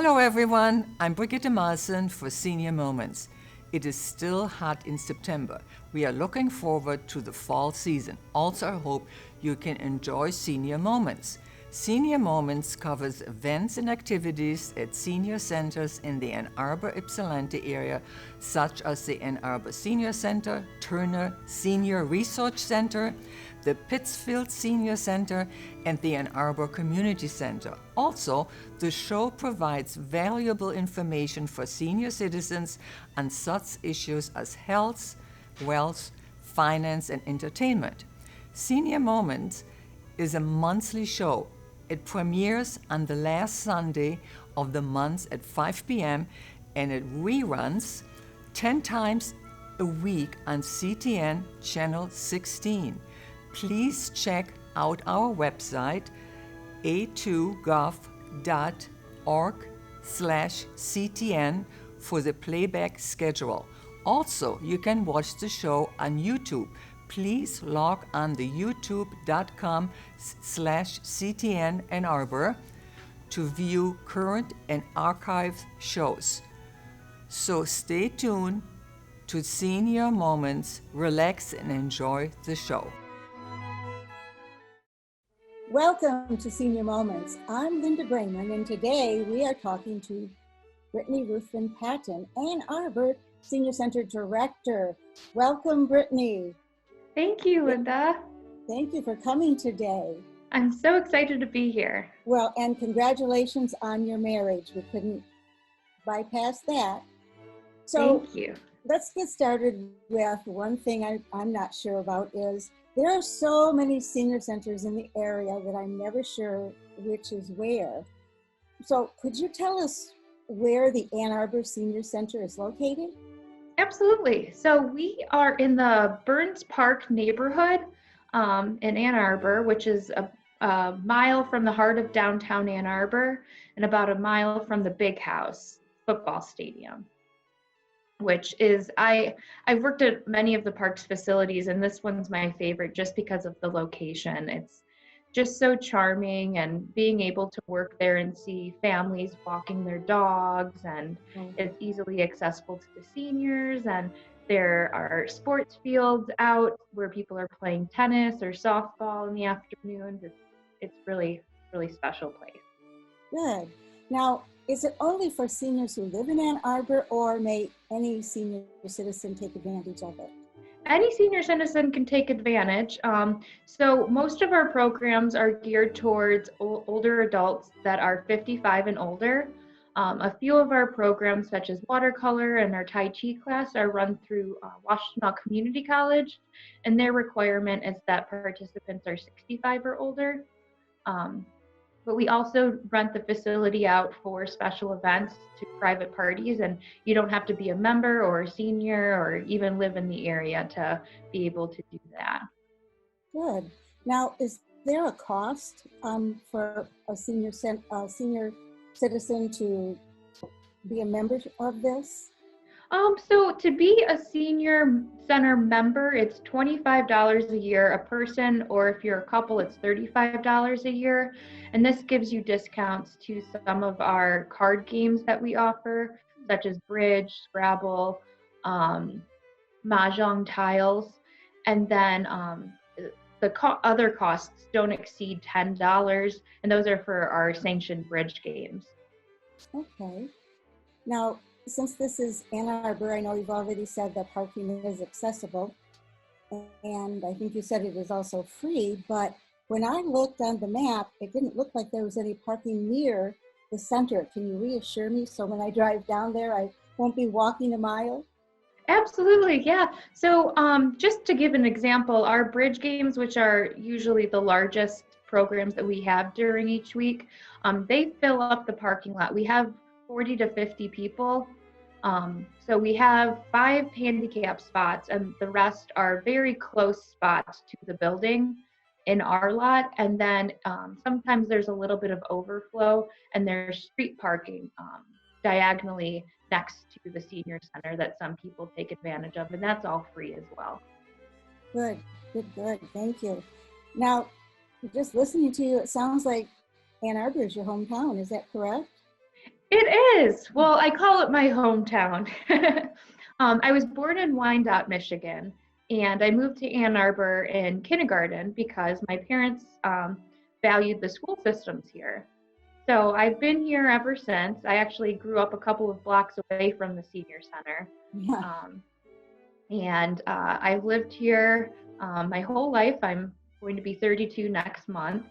Hello everyone, I'm Brigitte Marson for Senior Moments. It is still hot in September. We are looking forward to the fall season. Also, I hope you can enjoy Senior Moments. Senior Moments covers events and activities at senior centers in the Ann Arbor Ypsilanti area, such as the Ann Arbor Senior Center, Turner Senior Research Center, the Pittsfield Senior Center, and the Ann Arbor Community Center. Also, the show provides valuable information for senior citizens on such issues as health, wealth, finance, and entertainment. Senior Moments is a monthly show. It premieres on the last Sunday of the month at 5 p.m. and it reruns 10 times a week on CTN Channel 16. Please check out our website a2gov.org/CTN for the playback schedule. Also, you can watch the show on YouTube. Please log on to youtube.com/CTN Ann Arbor to view current and archived shows. So stay tuned to Senior Moments, relax and enjoy the show. Welcome to Senior Moments. I'm Linda Brayman, and today we are talking to Brittany Patton, Ann Arbor Senior Center Director. Welcome, Brittany. Thank you, Linda. Thank you for coming today. I'm so excited to be here. Well, and congratulations on your marriage. We couldn't bypass that. So Thank you. Let's get started with one thing I'm not sure about is there are so many senior centers in the area that I'm never sure which is where. So could you tell us where the Ann Arbor Senior Center is located? Absolutely. So we are in the Burns Park neighborhood in Ann Arbor, which is a mile from the heart of downtown Ann Arbor and about a mile from the Big House football stadium, which is, I've worked at many of the park's facilities, and this one's my favorite just because of the location. It's just so charming, and being able to work there and see families walking their dogs, and it's easily accessible to the seniors, and there are sports fields out where people are playing tennis or softball in the afternoons. It's really, really special place. Good. Now, is it only for seniors who live in Ann Arbor, or may any senior citizen take advantage of it? Any senior citizen can take advantage. So most of our programs are geared towards older adults that are 55 and older. A few of our programs, such as watercolor and our Tai Chi class, are run through Washtenaw Community College, and their requirement is that participants are 65 or older. But we also rent the facility out for special events to private parties, and you don't have to be a member or a senior or even live in the area to be able to do that. Good. Now, is there a cost for a senior citizen to be a member of this? So to be a senior center member, it's $25 a year a person, or if you're a couple, it's $35 a year. And this gives you discounts to some of our card games that we offer, such as Bridge, Scrabble, Mahjong tiles. And then the other costs don't exceed $10, and those are for our sanctioned Bridge games. Okay. Now, since this is Ann Arbor, I know you've already said that parking is accessible, and I think you said it is also free, but when I looked on the map, it didn't look like there was any parking near the center. Can you reassure me so when I drive down there, I won't be walking a mile? Absolutely, yeah. So just to give an example, our Bridge games, which are usually the largest programs that we have during each week, they fill up the parking lot. We have 40 to 50 people. So we have 5 handicap spots, and the rest are very close spots to the building in our lot. And then sometimes there's a little bit of overflow, and there's street parking diagonally next to the senior center that some people take advantage of, and that's all free as well. Good. Thank you. Now, just listening to you, it sounds like Ann Arbor is your hometown. Is that correct? It is. Well, I call it my hometown. I was born in Wyandotte, Michigan, and I moved to Ann Arbor in kindergarten because my parents valued the school systems here. So I've been here ever since. I actually grew up a couple of blocks away from the senior center. Yeah. And I've lived here my whole life. I'm going to be 32 next month.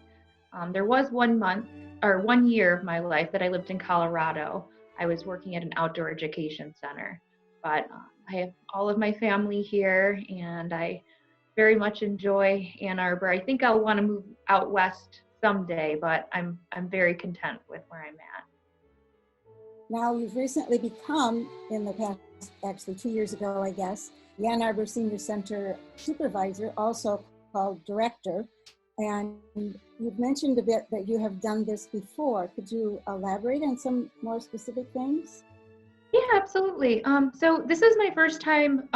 There was 1 month or 1 year of my life that I lived in Colorado. I was working at an outdoor education center, but I have all of my family here, and I very much enjoy Ann Arbor. I think I'll want to move out west someday, but I'm very content with where I'm at. Now, you've recently become, in the past, actually 2 years ago, I guess, the Ann Arbor Senior Center Supervisor, also called Director. And you've mentioned a bit that you have done this before. Could you elaborate on some more specific things? Yeah, absolutely. So this is my first time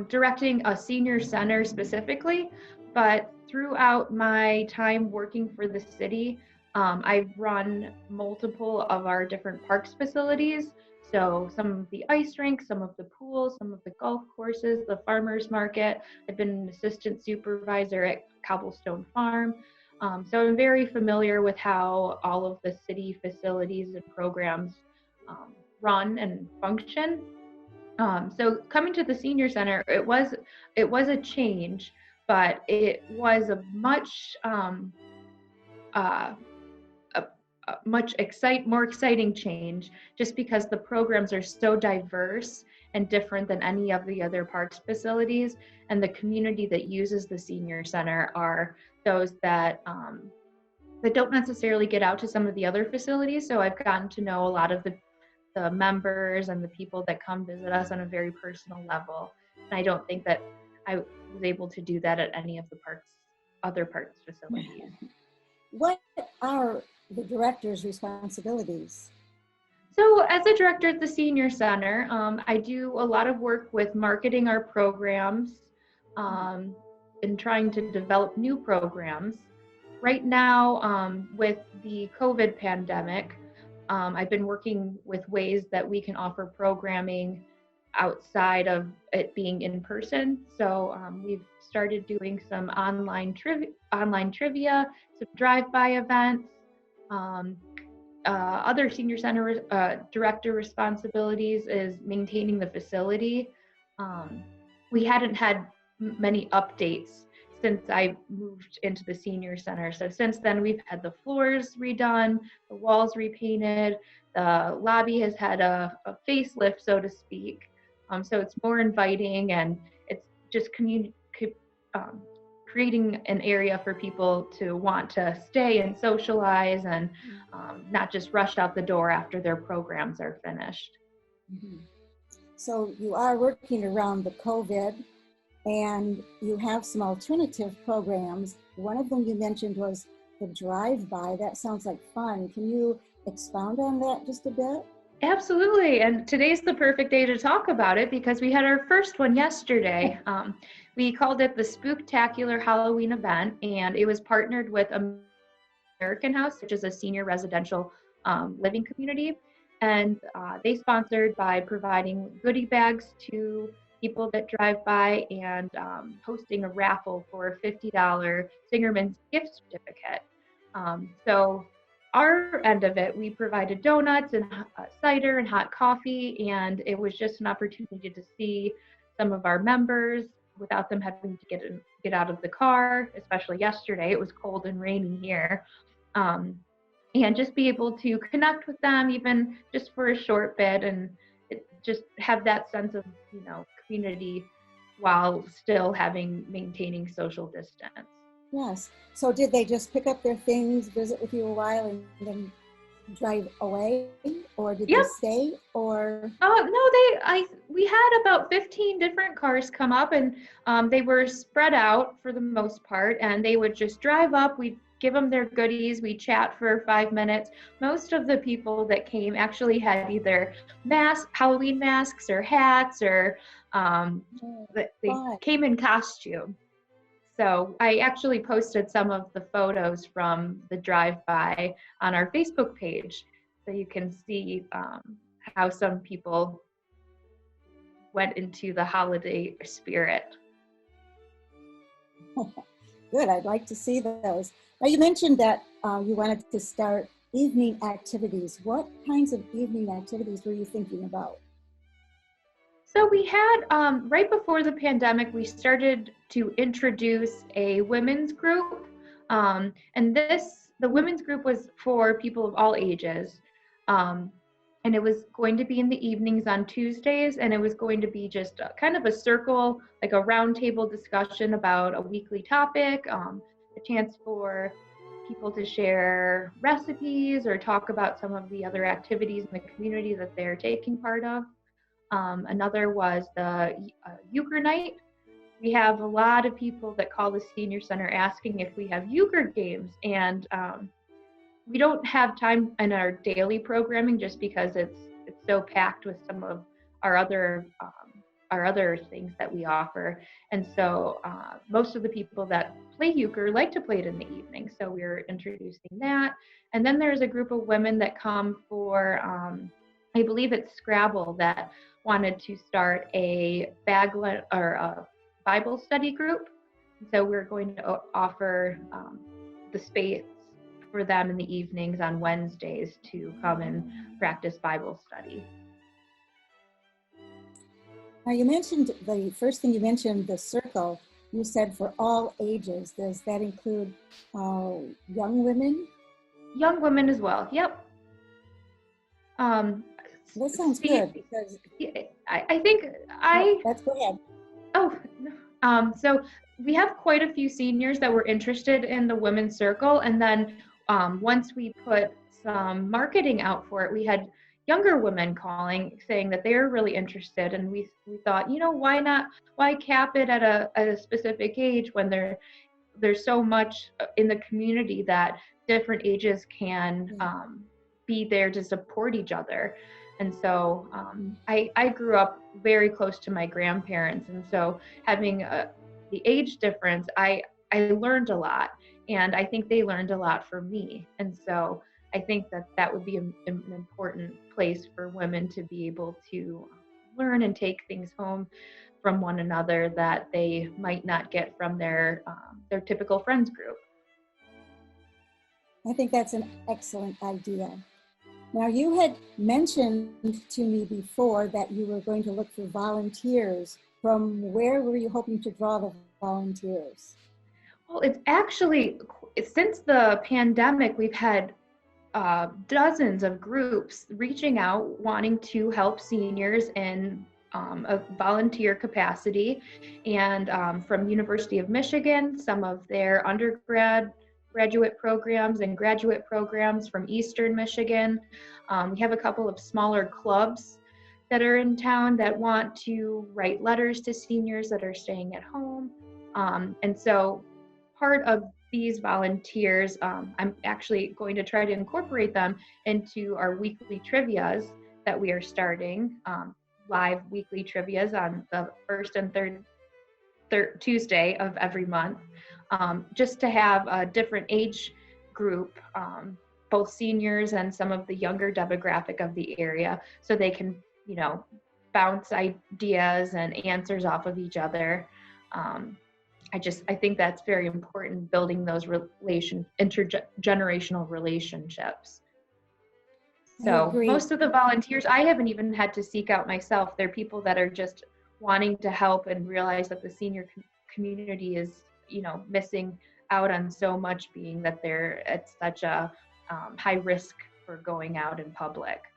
directing a senior center specifically, but throughout my time working for the city, I've run multiple of our different parks facilities. So some of the ice rinks, some of the pools, some of the golf courses, the farmers market. I've been an assistant supervisor at Cobblestone Farm. So I'm very familiar with how all of the city facilities and programs run and function. So coming to the senior center, it was a change, but it was a much more exciting change, just because the programs are so diverse and different than any of the other parks facilities, and the community that uses the senior center are those that don't necessarily get out to some of the other facilities. So I've gotten to know a lot of the members and the people that come visit us on a very personal level. And I don't think that I was able to do that at any of the other parks facilities. What are the director's responsibilities? So as a director at the Senior Center, I do a lot of work with marketing our programs and trying to develop new programs. Right now, with the COVID pandemic, I've been working with ways that we can offer programming outside of it being in person. So we've started doing some online trivia, some drive-by events. Other senior center director responsibilities is maintaining the facility. We hadn't had many updates since I moved into the senior center. So since then, we've had the floors redone, the walls repainted, the lobby has had a facelift, so to speak. So it's more inviting, and it's just creating an area for people to want to stay and socialize, and not just rush out the door after their programs are finished. Mm-hmm. So you are working around the COVID, and you have some alternative programs. One of them you mentioned was the drive-by. That sounds like fun. Can you expound on that just a bit? Absolutely. And today's the perfect day to talk about it because we had our first one yesterday. We called it the Spooktacular Halloween event, and it was partnered with American House, which is a senior residential living community. And they sponsored by providing goodie bags to people that drive by and hosting a raffle for a $50 Singerman's gift certificate. So our end of it, we provided donuts and cider and hot coffee, and it was just an opportunity to see some of our members without them having to get out of the car, especially yesterday. It was cold and rainy here. And just be able to connect with them even just for a short bit, and just have that sense of, community while still maintaining social distance. Yes. So did they just pick up their things, visit with you a while, and then drive away, or did they stay? Or no, we had about 15 different cars come up, and they were spread out for the most part, and they would just drive up. We'd give them their goodies. We chat for 5 minutes. Most of the people that came actually had either Halloween masks or hats, or they came in costume. So I actually posted some of the photos from the drive-by on our Facebook page. So you can see how some people went into the holiday spirit. Good, I'd like to see those. Now you mentioned that you wanted to start evening activities. What kinds of evening activities were you thinking about? So we had, right before the pandemic, we started to introduce a women's group. And the women's group was for people of all ages. And it was going to be in the evenings on Tuesdays, and it was going to be just kind of a circle, like a roundtable discussion about a weekly topic, a chance for people to share recipes or talk about some of the other activities in the community that they're taking part of. Another was the euchre night. We have a lot of people that call the senior center asking if we have euchre games, and we don't have time in our daily programming just because it's so packed with some of our other things that we offer. And so most of the people that play euchre like to play it in the evening. So we're introducing that. And then there's a group of women that come for, I believe it's Scrabble, that wanted to start a Bible study group. So we're going to offer the space for them in the evenings on Wednesdays to come and practice Bible study. Now you mentioned, the first thing you mentioned, the circle. You said for all ages. Does that include young women? Young women as well, yep. That sounds good, because I think let's go ahead. So we have quite a few seniors that were interested in the women's circle, and then once we put some marketing out for it, we had younger women calling saying that they were really interested, and we thought, why cap it at a specific age when there's so much in the community that different ages can be there to support each other. And so I grew up very close to my grandparents, and so having the age difference, I learned a lot, and I think they learned a lot from me. And so I think that would be an important place for women to be able to learn and take things home from one another that they might not get from their typical friends group. I think that's an excellent idea. Now, you had mentioned to me before that you were going to look for volunteers. From where were you hoping to draw the volunteers? Well, it's actually, since the pandemic, we've had dozens of groups reaching out, wanting to help seniors in a volunteer capacity. And from University of Michigan, some of their graduate programs and graduate programs from Eastern Michigan. We have a couple of smaller clubs that are in town that want to write letters to seniors that are staying at home. And so part of these volunteers, I'm actually going to try to incorporate them into our weekly trivias that we are starting, live weekly trivias on the first and third Tuesday of every month, just to have a different age group, both seniors and some of the younger demographic of the area, so they can, bounce ideas and answers off of each other. I think that's very important, building those intergenerational relationships. So most of the volunteers, I haven't even had to seek out myself. They're people that are just wanting to help and realize that the senior community is, missing out on so much, being that they're at such a high risk for going out in public.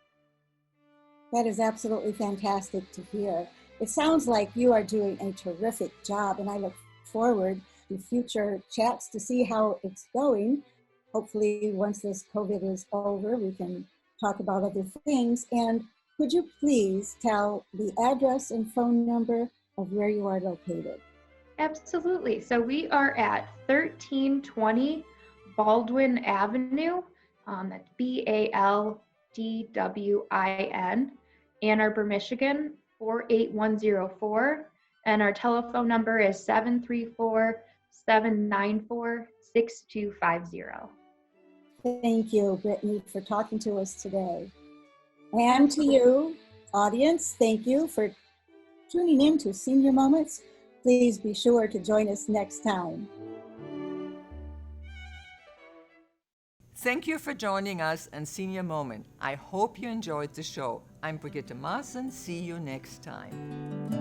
That is absolutely fantastic to hear. It sounds like you are doing a terrific job, and I look forward to future chats to see how it's going. Hopefully, once this COVID is over, we can talk about other things. And could you please tell the address and phone number of where you are located? Absolutely. So we are at 1320 Baldwin Avenue. That's Baldwin, Ann Arbor, Michigan, 48104. And our telephone number is 734-794-6250. Thank you, Brittany, for talking to us today. And to you, audience, thank you for tuning in to Senior Moments. Please be sure to join us next time. Thank you for joining us on Senior Moment. I hope you enjoyed the show. I'm Brigitte Maassen. See you next time.